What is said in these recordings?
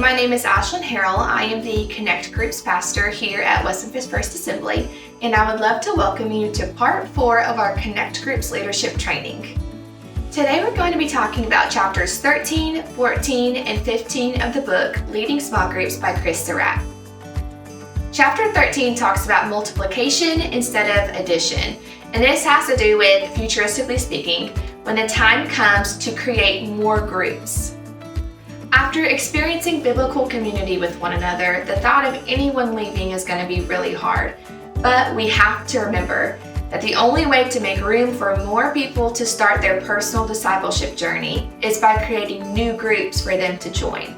my name is Ashlyn Harrell. I am the Connect Groups pastor here at West Memphis First Assembly, and I would love to welcome you to part 4 of our Connect Groups leadership training. Today we're going to be talking about chapters 13, 14, and 15 of the book, Leading Small Groups by Chris Surratt. Chapter 13 talks about multiplication instead of addition, and this has to do with, futuristically speaking, when the time comes to create more groups. After experiencing biblical community with one another, the thought of anyone leaving is going to be really hard. But we have to remember that the only way to make room for more people to start their personal discipleship journey is by creating new groups for them to join.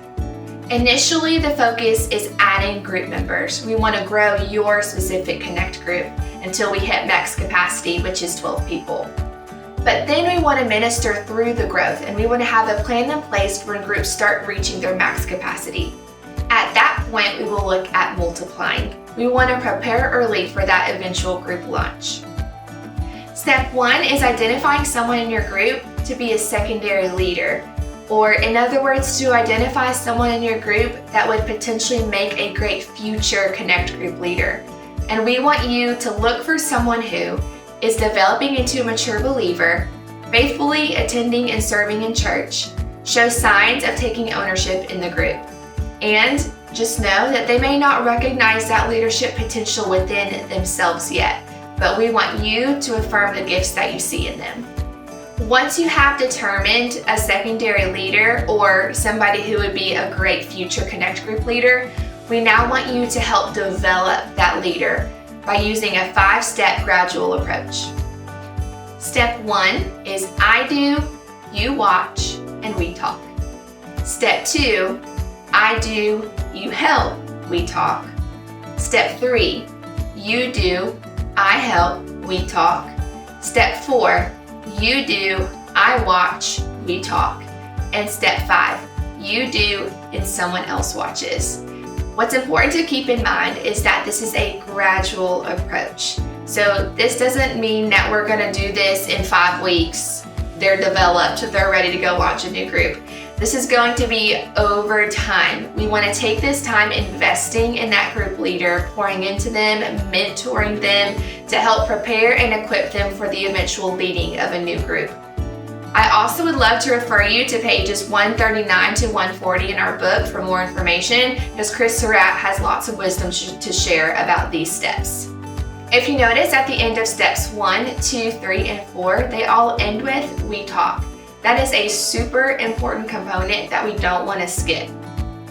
Initially, the focus is adding group members. We want to grow your specific Connect group until we hit max capacity, which is 12 people. But then we want to minister through the growth, and we want to have a plan in place for when groups start reaching their max capacity. At that point, we will look at multiplying. We want to prepare early for that eventual group launch. Step 1 is identifying someone in your group to be a secondary leader, or in other words, to identify someone in your group that would potentially make a great future Connect group leader. And we want you to look for someone who is developing into a mature believer, faithfully attending and serving in church, show signs of taking ownership in the group, and just know that they may not recognize that leadership potential within themselves yet, but we want you to affirm the gifts that you see in them. Once you have determined a secondary leader or somebody who would be a great future Connect group leader, we now want you to help develop that leader by using a 5-step gradual approach. Step 1 is I do, you watch, and we talk. Step 2, I do, you help, we talk. Step 3, you do, I help, we talk. Step 4, you do, I watch, we talk. And step 5, you do, and someone else watches. What's important to keep in mind is that this is a gradual approach. So this doesn't mean that we're going to do this in 5 weeks. They're developed, they're ready to go launch a new group. This is going to be over time. We want to take this time investing in that group leader, pouring into them, mentoring them to help prepare and equip them for the eventual leading of a new group. I also would love to refer you to pages 139 to 140 in our book for more information, because Chris Surratt has lots of wisdom to share about these steps. If you notice, at the end of steps 1, 2, 3, and 4, they all end with we talk. That is a super important component that we don't want to skip.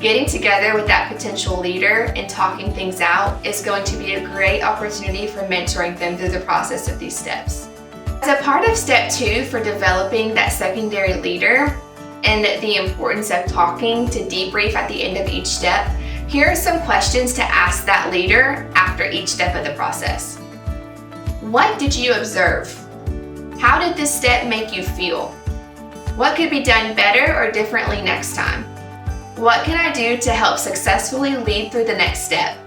Getting together with that potential leader and talking things out is going to be a great opportunity for mentoring them through the process of these steps. As a part of step 2 for developing that secondary leader and the importance of talking to debrief at the end of each step, here are some questions to ask that leader after each step of the process. What did you observe? How did this step make you feel? What could be done better or differently next time? What can I do to help successfully lead through the next step?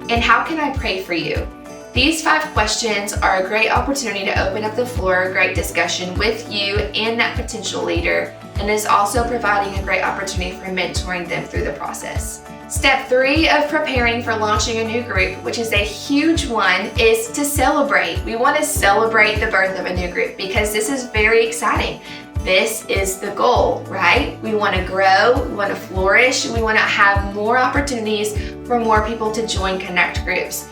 And how can I pray for you? These 5 questions are a great opportunity to open up the floor, a great discussion with you and that potential leader, and is also providing a great opportunity for mentoring them through the process. Step 3 of preparing for launching a new group, which is a huge one, is to celebrate. We want to celebrate the birth of a new group because this is very exciting. This is the goal, right? We want to grow, we want to flourish, we want to have more opportunities for more people to join Connect groups.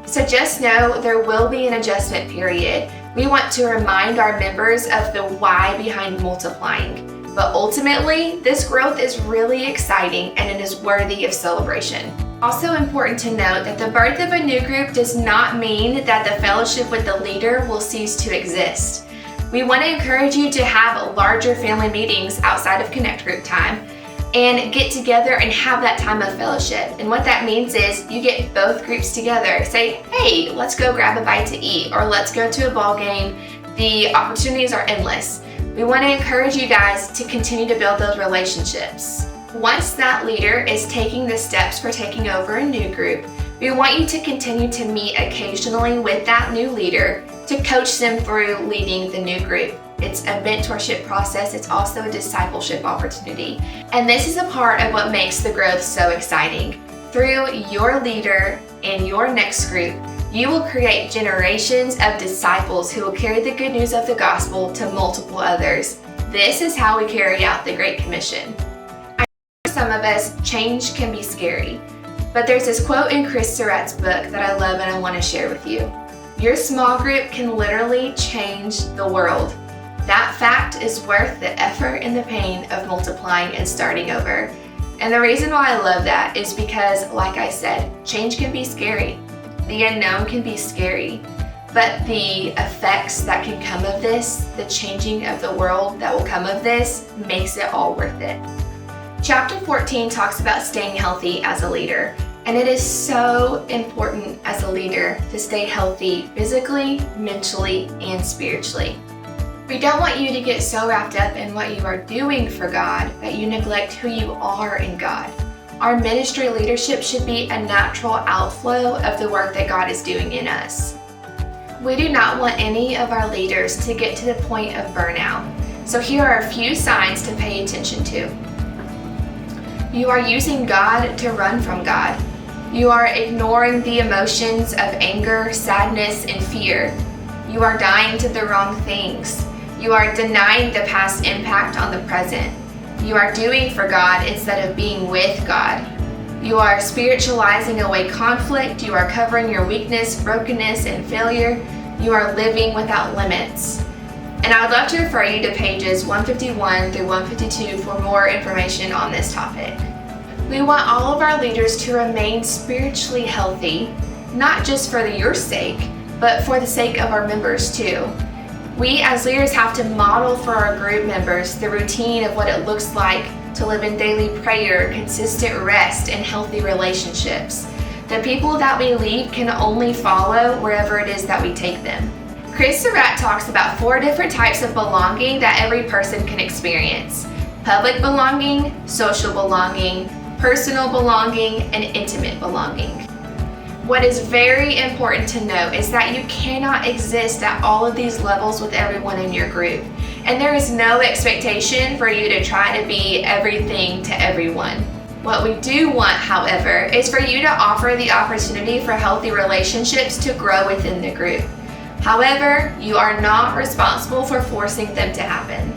So just know there will be an adjustment period. We want to remind our members of the why behind multiplying. But ultimately, this growth is really exciting and it is worthy of celebration. Also important to note that the birth of a new group does not mean that the fellowship with the leader will cease to exist. We want to encourage you to have larger family meetings outside of Connect group time and get together and have that time of fellowship. And what that means is you get both groups together. Say, hey, let's go grab a bite to eat, or let's go to a ball game. The opportunities are endless. We want to encourage you guys to continue to build those relationships. Once that leader is taking the steps for taking over a new group, we want you to continue to meet occasionally with that new leader to coach them through leading the new group. it's a mentorship process, it's also a discipleship opportunity. And this is a part of what makes the growth so exciting. Through your leader and your next group, you will create generations of disciples who will carry the good news of the gospel to multiple others. This is how we carry out the Great Commission. I know for some of us, change can be scary, but there's this quote in Chris Surratt's book that I love and I want to share with you. Your small group can literally change the world. That fact is worth the effort and the pain of multiplying and starting over. And the reason why I love that is because, like I said, change can be scary. The unknown can be scary, but the effects that can come of this, the changing of the world that will come of this, makes it all worth it. Chapter 14 talks about staying healthy as a leader, and it is so important as a leader to stay healthy physically, mentally, and spiritually. We don't want you to get so wrapped up in what you are doing for God that you neglect who you are in God. Our ministry leadership should be a natural outflow of the work that God is doing in us. We do not want any of our leaders to get to the point of burnout. So here are a few signs to pay attention to. You are using God to run from God. You are ignoring the emotions of anger, sadness, and fear. You are dying to the wrong things. You are denying the past impact on the present. You are doing for God instead of being with God. You are spiritualizing away conflict. You are covering your weakness, brokenness, and failure. You are living without limits. And I would love to refer you to pages 151 through 152 for more information on this topic. We want all of our leaders to remain spiritually healthy, not just for your sake, but for the sake of our members too. We as leaders have to model for our group members the routine of what it looks like to live in daily prayer, consistent rest, and healthy relationships. The people that we lead can only follow wherever it is that we take them. Chris Surratt talks about 4 different types of belonging that every person can experience: public belonging, social belonging, personal belonging, and intimate belonging. What is very important to know is that you cannot exist at all of these levels with everyone in your group. And there is no expectation for you to try to be everything to everyone. What we do want, however, is for you to offer the opportunity for healthy relationships to grow within the group. However, you are not responsible for forcing them to happen.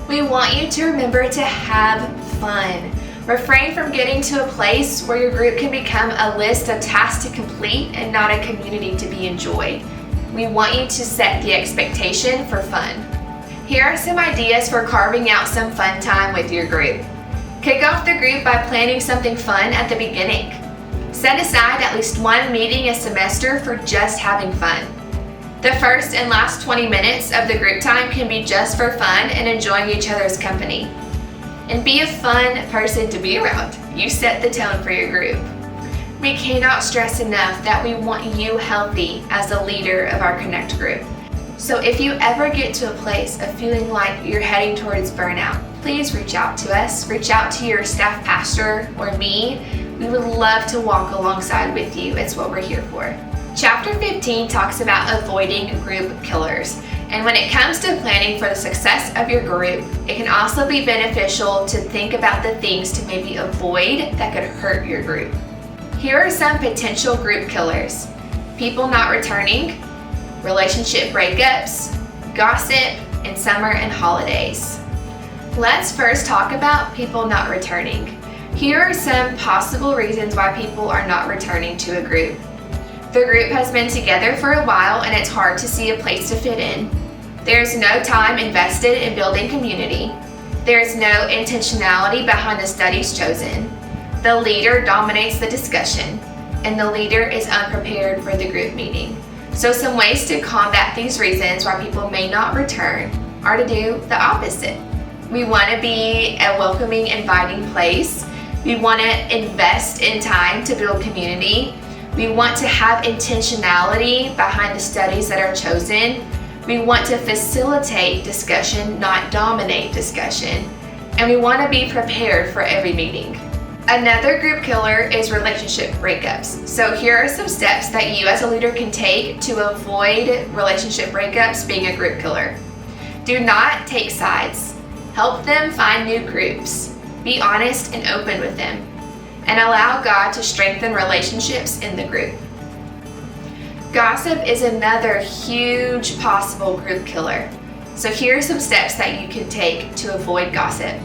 We want you to remember to have fun. Refrain from getting to a place where your group can become a list of tasks to complete and not a community to be enjoyed. We want you to set the expectation for fun. Here are some ideas for carving out some fun time with your group. Kick off the group by planning something fun at the beginning. Set aside at least one meeting a semester for just having fun. The first and last 20 minutes of the group time can be just for fun and enjoying each other's company. And be a fun person to be around. You set the tone for your group. We cannot stress enough that we want you healthy as a leader of our Connect group. So if you ever get to a place of feeling like you're heading towards burnout, please reach out to us. Reach out to your staff pastor or me. We would love to walk alongside with you. It's what we're here for. Chapter 15 talks about avoiding group killers. And when it comes to planning for the success of your group, it can also be beneficial to think about the things to maybe avoid that could hurt your group. Here are some potential group killers: people not returning, relationship breakups, gossip, and summer and holidays. Let's first talk about people not returning. Here are some possible reasons why people are not returning to a group. The group has been together for a while and it's hard to see a place to fit in. There's no time invested in building community. There's no intentionality behind the studies chosen. The leader dominates the discussion, and the leader is unprepared for the group meeting. So some ways to combat these reasons why people may not return are to do the opposite. We want to be a welcoming, inviting place. We want to invest in time to build community. We want to have intentionality behind the studies that are chosen. We want to facilitate discussion, not dominate discussion. And we want to be prepared for every meeting. Another group killer is relationship breakups. So here are some steps that you as a leader can take to avoid relationship breakups being a group killer. Do not take sides. Help them find new groups. Be honest and open with them, and allow God to strengthen relationships in the group. Gossip is another huge possible group killer. So here are some steps that you can take to avoid gossip.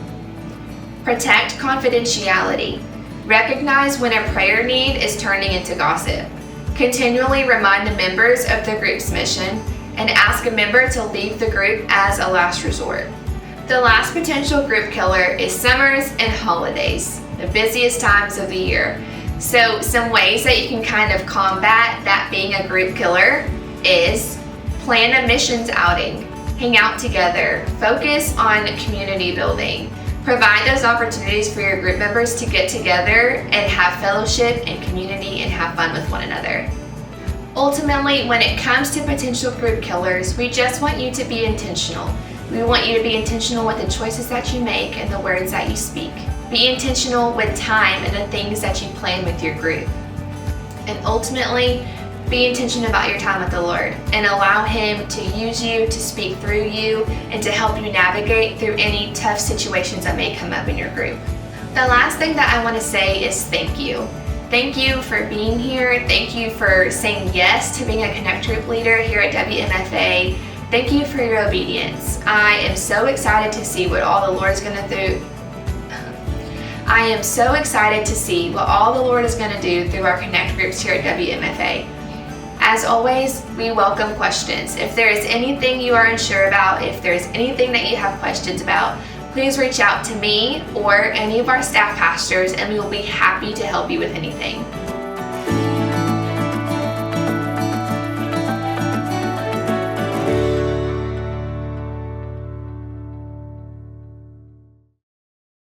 Protect confidentiality. Recognize when a prayer need is turning into gossip. Continually remind the members of the group's mission and ask a member to leave the group as a last resort. The last potential group killer is summers and holidays, the busiest times of the year. So some ways that you can kind of combat that being a group killer is plan a missions outing, hang out together, focus on community building, provide those opportunities for your group members to get together and have fellowship and community and have fun with one another. Ultimately, when it comes to potential group killers, we just want you to be intentional. We want you to be intentional with the choices that you make and the words that you speak. Be intentional with time and the things that you plan with your group. And ultimately, be intentional about your time with the Lord and allow Him to use you, to speak through you, and to help you navigate through any tough situations that may come up in your group. The last thing that I want to say is thank you. Thank you for being here. Thank you for saying yes to being a Connect Group leader here at WMFA. Thank you for your obedience. I am so excited to see what all the Lord is going to do. I am so excited to see what all the Lord is going to do through our Connect groups here at WMFA. As always, we welcome questions. If there is anything you are unsure about, if there is anything that you have questions about, please reach out to me or any of our staff pastors and we will be happy to help you with anything.